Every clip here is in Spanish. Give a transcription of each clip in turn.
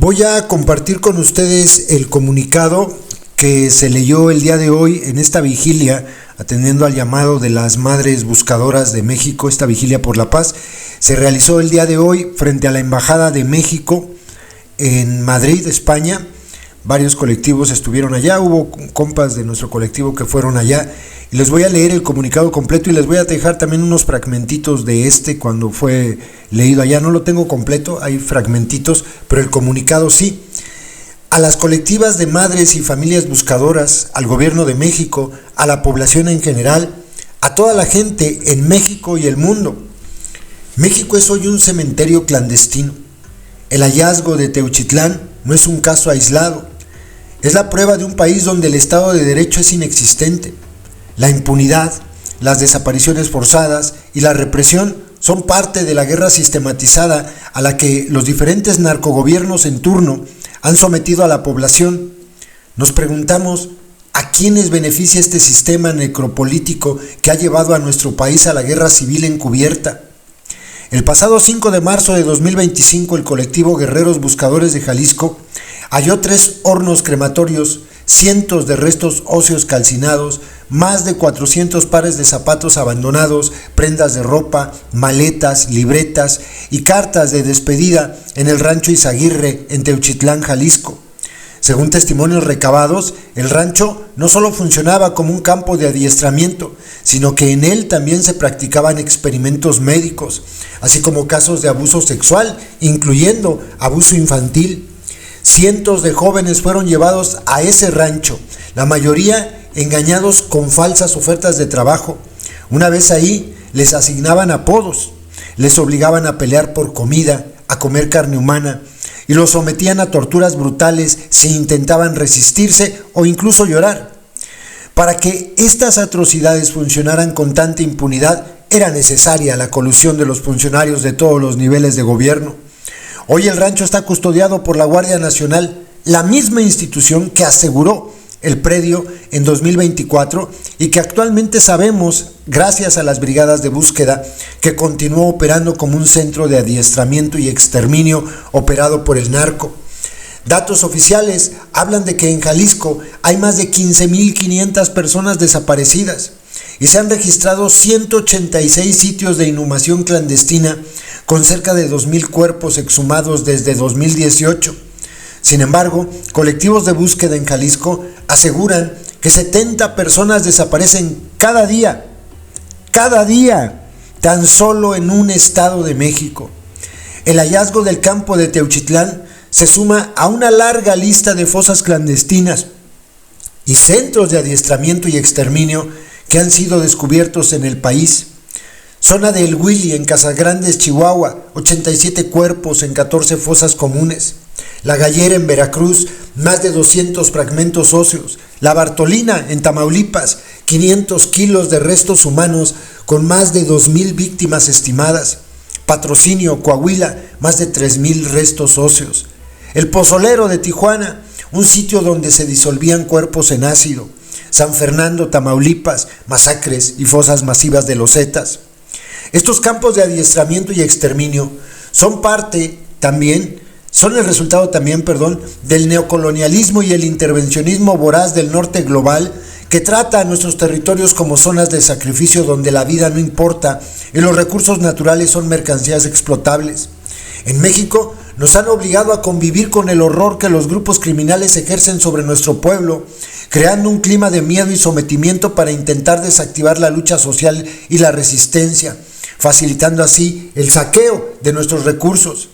Voy a compartir con ustedes el comunicado que se leyó el día de hoy en esta vigilia, atendiendo al llamado de las Madres Buscadoras de México. Esta vigilia por la paz se realizó el día de hoy frente a la Embajada de México en Madrid, España. Varios colectivos estuvieron allá, hubo compas de nuestro colectivo que fueron allá, y les voy a leer el comunicado completo y les voy a dejar también unos fragmentitos de cuando fue leído allá. No lo tengo completo, hay fragmentitos, pero el comunicado sí. A las colectivas de madres y familias buscadoras, al gobierno de México, a la población en general, a toda la gente en México y el mundo. México es hoy un cementerio clandestino. El hallazgo de Teuchitlán no es un caso aislado. Es la prueba de un país donde el Estado de Derecho es inexistente. La impunidad, las desapariciones forzadas y la represión son parte de la guerra sistematizada a la que los diferentes narcogobiernos en turno han sometido a la población. Nos preguntamos, ¿a quiénes beneficia este sistema necropolítico que ha llevado a nuestro país a la guerra civil encubierta? El pasado 5 de marzo de 2025, el colectivo Guerreros Buscadores de Jalisco halló 3 hornos crematorios, cientos de restos óseos calcinados, más de 400 pares de zapatos abandonados, prendas de ropa, maletas, libretas y cartas de despedida en el rancho Izaguirre, en Teuchitlán, Jalisco. Según testimonios recabados, el rancho no solo funcionaba como un campo de adiestramiento, sino que en él también se practicaban experimentos médicos, así como casos de abuso sexual, incluyendo abuso infantil. Cientos de jóvenes fueron llevados a ese rancho, la mayoría engañados con falsas ofertas de trabajo. Una vez ahí, les asignaban apodos, les obligaban a pelear por comida, a comer carne humana, y los sometían a torturas brutales si intentaban resistirse o incluso llorar. Para que estas atrocidades funcionaran con tanta impunidad, era necesaria la colusión de los funcionarios de todos los niveles de gobierno. Hoy el rancho está custodiado por la Guardia Nacional, la misma institución que aseguró el predio en 2024 y que actualmente sabemos, gracias a las brigadas de búsqueda, que continuó operando como un centro de adiestramiento y exterminio operado por el narco. Datos oficiales hablan de que en Jalisco hay más de 15,500 personas desaparecidas y se han registrado 186 sitios de inhumación clandestina con cerca de 2,000 cuerpos exhumados desde 2018. Sin embargo, colectivos de búsqueda en Jalisco aseguran que 70 personas desaparecen cada día, tan solo en un estado de México. El hallazgo del campo de Teuchitlán se suma a una larga lista de fosas clandestinas y centros de adiestramiento y exterminio que han sido descubiertos en el país. Zona de El Willy, en Casagrandes, Chihuahua, 87 cuerpos en 14 fosas comunes. La Gallera, en Veracruz, más de 200 fragmentos óseos. La Bartolina, en Tamaulipas, 500 kilos de restos humanos con más de 2,000 víctimas estimadas. Patrocinio, Coahuila, más de 3,000 restos óseos. El Pozolero de Tijuana, un sitio donde se disolvían cuerpos en ácido. San Fernando, Tamaulipas, masacres y fosas masivas de los Zetas. Estos campos de adiestramiento y exterminio son el resultado también del neocolonialismo y el intervencionismo voraz del norte global que trata a nuestros territorios como zonas de sacrificio donde la vida no importa y los recursos naturales son mercancías explotables. En México nos han obligado a convivir con el horror que los grupos criminales ejercen sobre nuestro pueblo, creando un clima de miedo y sometimiento para intentar desactivar la lucha social y la resistencia, facilitando así el saqueo de nuestros recursos.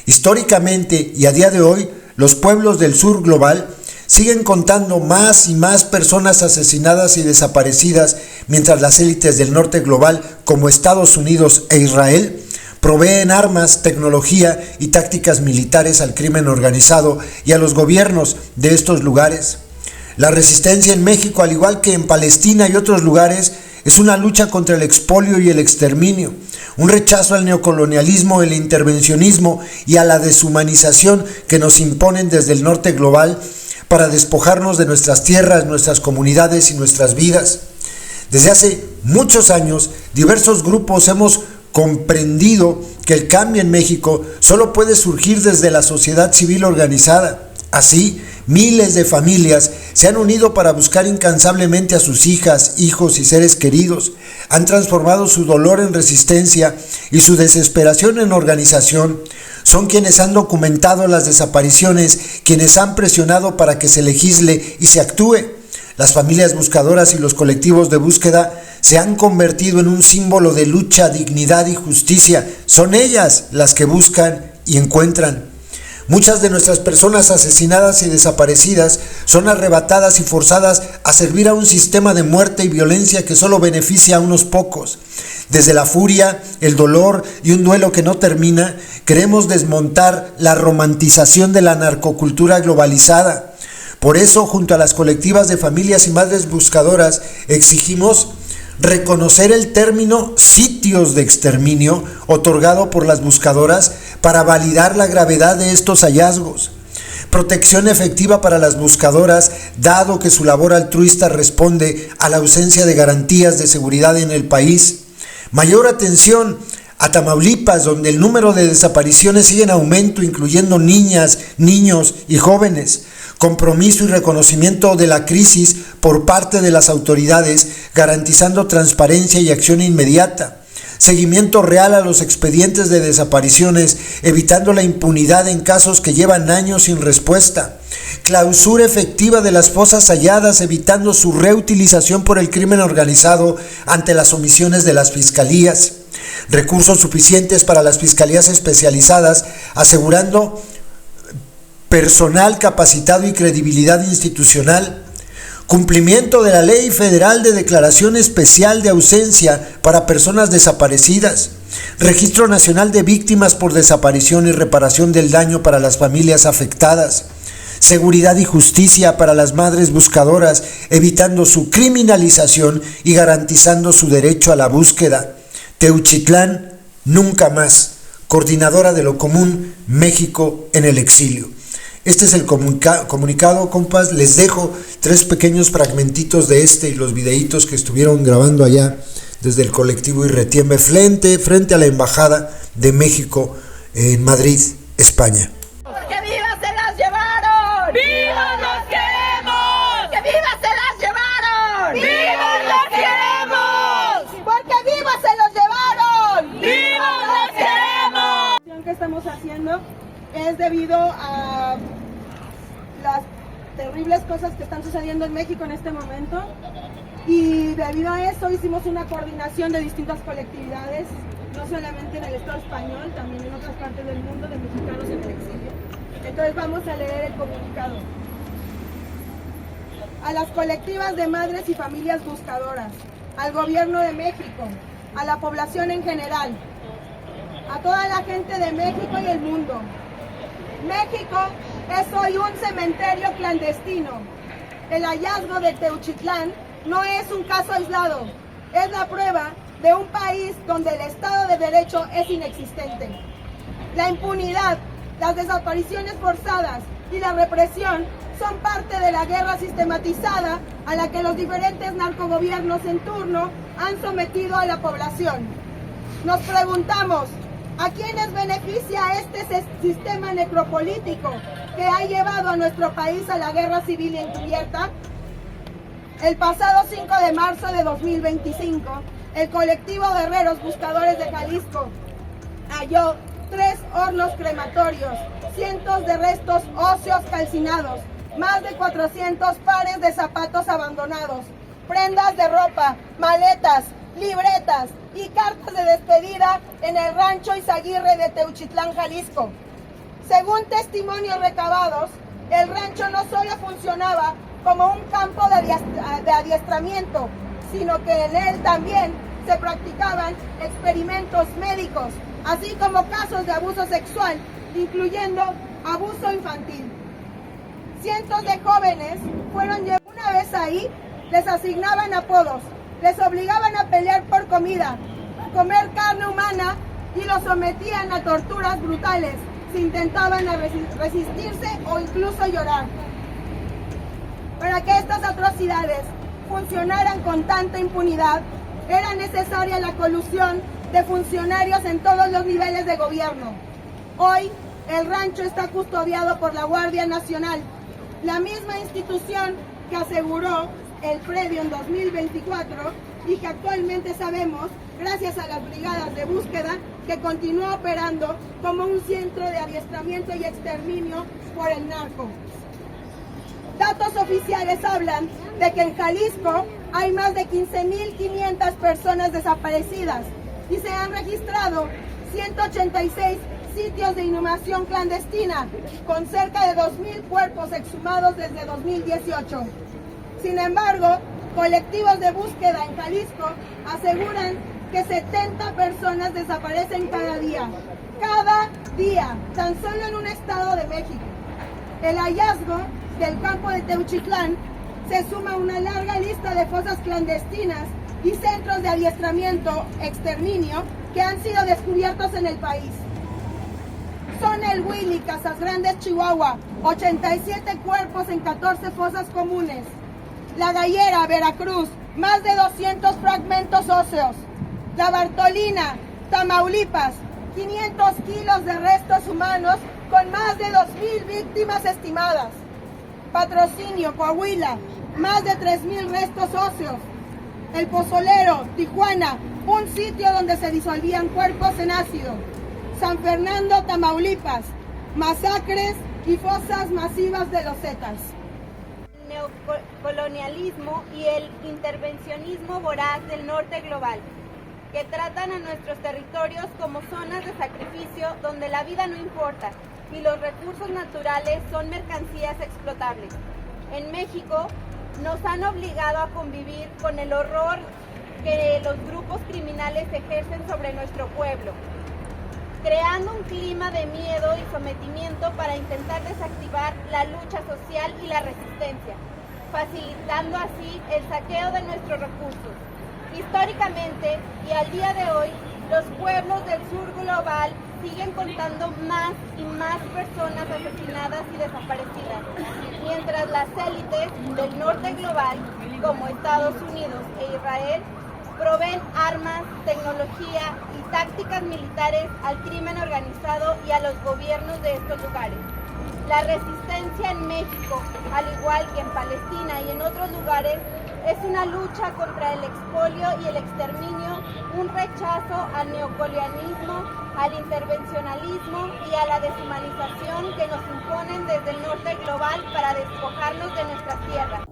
Históricamente y a día de hoy, los pueblos del sur global siguen contando más y más personas asesinadas y desaparecidas, mientras las élites del norte global, como Estados Unidos e Israel, proveen armas, tecnología y tácticas militares al crimen organizado y a los gobiernos de estos lugares. La resistencia en México, al igual que en Palestina y otros lugares, es una lucha contra el expolio y el exterminio, un rechazo al neocolonialismo, el intervencionismo y a la deshumanización que nos imponen desde el norte global para despojarnos de nuestras tierras, nuestras comunidades y nuestras vidas. Desde hace muchos años, diversos grupos hemos comprendido que el cambio en México solo puede surgir desde la sociedad civil organizada. Así, miles de familias se han unido para buscar incansablemente a sus hijas, hijos y seres queridos. Han transformado su dolor en resistencia y su desesperación en organización. Son quienes han documentado las desapariciones, quienes han presionado para que se legisle y se actúe. Las familias buscadoras y los colectivos de búsqueda se han convertido en un símbolo de lucha, dignidad y justicia. Son ellas las que buscan y encuentran. Muchas de nuestras personas asesinadas y desaparecidas son arrebatadas y forzadas a servir a un sistema de muerte y violencia que solo beneficia a unos pocos. Desde la furia, el dolor y un duelo que no termina, queremos desmontar la romantización de la narcocultura globalizada. Por eso, junto a las colectivas de familias y madres buscadoras, exigimos reconocer el término sitios de exterminio otorgado por las buscadoras para validar la gravedad de estos hallazgos. Protección efectiva para las buscadoras, dado que su labor altruista responde a la ausencia de garantías de seguridad en el país. Mayor atención a Tamaulipas, donde el número de desapariciones sigue en aumento, incluyendo niñas, niños y jóvenes. Compromiso y reconocimiento de la crisis por parte de las autoridades, garantizando transparencia y acción inmediata. Seguimiento real a los expedientes de desapariciones, evitando la impunidad en casos que llevan años sin respuesta. Clausura efectiva de las fosas halladas, evitando su reutilización por el crimen organizado ante las omisiones de las fiscalías. Recursos suficientes para las fiscalías especializadas, asegurando personal capacitado y credibilidad institucional. Cumplimiento de la Ley Federal de Declaración Especial de Ausencia para Personas Desaparecidas. Registro Nacional de Víctimas por Desaparición y reparación del daño para las familias afectadas. Seguridad y justicia para las madres buscadoras, evitando su criminalización y garantizando su derecho a la búsqueda. Teuchitlán, nunca más. Coordinadora de lo Común, México en el exilio. Este es el comunicado, compas. Les dejo 3 pequeños fragmentitos de este y los videitos que estuvieron grabando allá desde el colectivo Irretiembe frente a la Embajada de México en Madrid, España. ¡Que viva se las llevaron! ¡Viva los queremos! ¡Que viva se las llevaron! ¡Viva los queremos! ¡Porque viva se los llevaron! ¡Viva los queremos! La acción que estamos haciendo es debido a las terribles cosas que están sucediendo en México en este momento, y debido a eso hicimos una coordinación de distintas colectividades, no solamente en el Estado español, también en otras partes del mundo, de mexicanos en el exilio. Entonces vamos a leer el comunicado. A las colectivas de madres y familias buscadoras, al Gobierno de México, a la población en general, a toda la gente de México y el mundo. México es hoy un cementerio clandestino. El hallazgo de Teuchitlán no es un caso aislado, es la prueba de un país donde el Estado de Derecho es inexistente. La impunidad, las desapariciones forzadas y la represión son parte de la guerra sistematizada a la que los diferentes narcogobiernos en turno han sometido a la población. Nos preguntamos, ¿a quiénes beneficia este sistema necropolítico que ha llevado a nuestro país a la guerra civil encubierta? El pasado 5 de marzo de 2025, el colectivo Guerreros Buscadores de Jalisco halló 3 hornos crematorios, cientos de restos óseos calcinados, más de 400 pares de zapatos abandonados, prendas de ropa, maletas, libretas y cartas de despedida en el rancho Izaguirre de Teuchitlán, Jalisco. Según testimonios recabados, el rancho no solo funcionaba como un campo de adiestramiento, sino que en él también se practicaban experimentos médicos, así como casos de abuso sexual, incluyendo abuso infantil. Cientos de jóvenes fueron llevados. Una vez ahí, les asignaban apodos, les obligaban a pelear por comida, a comer carne humana y los sometían a torturas brutales si intentaban resistirse o incluso llorar. Para que estas atrocidades funcionaran con tanta impunidad, era necesaria la colusión de funcionarios en todos los niveles de gobierno. Hoy, el rancho está custodiado por la Guardia Nacional, la misma institución que aseguró el predio en 2024 y que actualmente sabemos, gracias a las brigadas de búsqueda, que continúa operando como un centro de adiestramiento y exterminio por el narco. Datos oficiales hablan de que en Jalisco hay más de 15.500 personas desaparecidas y se han registrado 186 sitios de inhumación clandestina, con cerca de 2.000 cuerpos exhumados desde 2018. Sin embargo, colectivos de búsqueda en Jalisco aseguran que 70 personas desaparecen cada día. Cada día, tan solo en un estado de México. El hallazgo del campo de Teuchitlán se suma a una larga lista de fosas clandestinas y centros de adiestramiento, exterminio, que han sido descubiertos en el país. Son el Willy, Casas Grandes, Chihuahua, 87 cuerpos en 14 fosas comunes. La Gallera, Veracruz, más de 200 fragmentos óseos. La Bartolina, Tamaulipas, 500 kilos de restos humanos con más de 2.000 víctimas estimadas. Patrocinio, Coahuila, más de 3.000 restos óseos. El Pozolero, Tijuana, un sitio donde se disolvían cuerpos en ácido. San Fernando, Tamaulipas, masacres y fosas masivas de los Zetas. El neocolonialismo y el intervencionismo voraz del norte global, que tratan a nuestros territorios como zonas de sacrificio donde la vida no importa y los recursos naturales son mercancías explotables. En México nos han obligado a convivir con el horror que los grupos criminales ejercen sobre nuestro pueblo, creando un clima de miedo y sometimiento para intentar desactivar la lucha social y la resistencia, facilitando así el saqueo de nuestros recursos. Históricamente y al día de hoy, los pueblos del sur global siguen contando más y más personas asesinadas y desaparecidas, mientras las élites del norte global, como Estados Unidos e Israel, proveen armas, tecnología y tácticas militares al crimen organizado y a los gobiernos de estos lugares. La resistencia en México, al igual que en Palestina y en otros lugares, es una lucha contra el expolio y el exterminio, un rechazo al neocolonialismo, al intervencionalismo y a la deshumanización que nos imponen desde el norte global para despojarnos de nuestras tierras.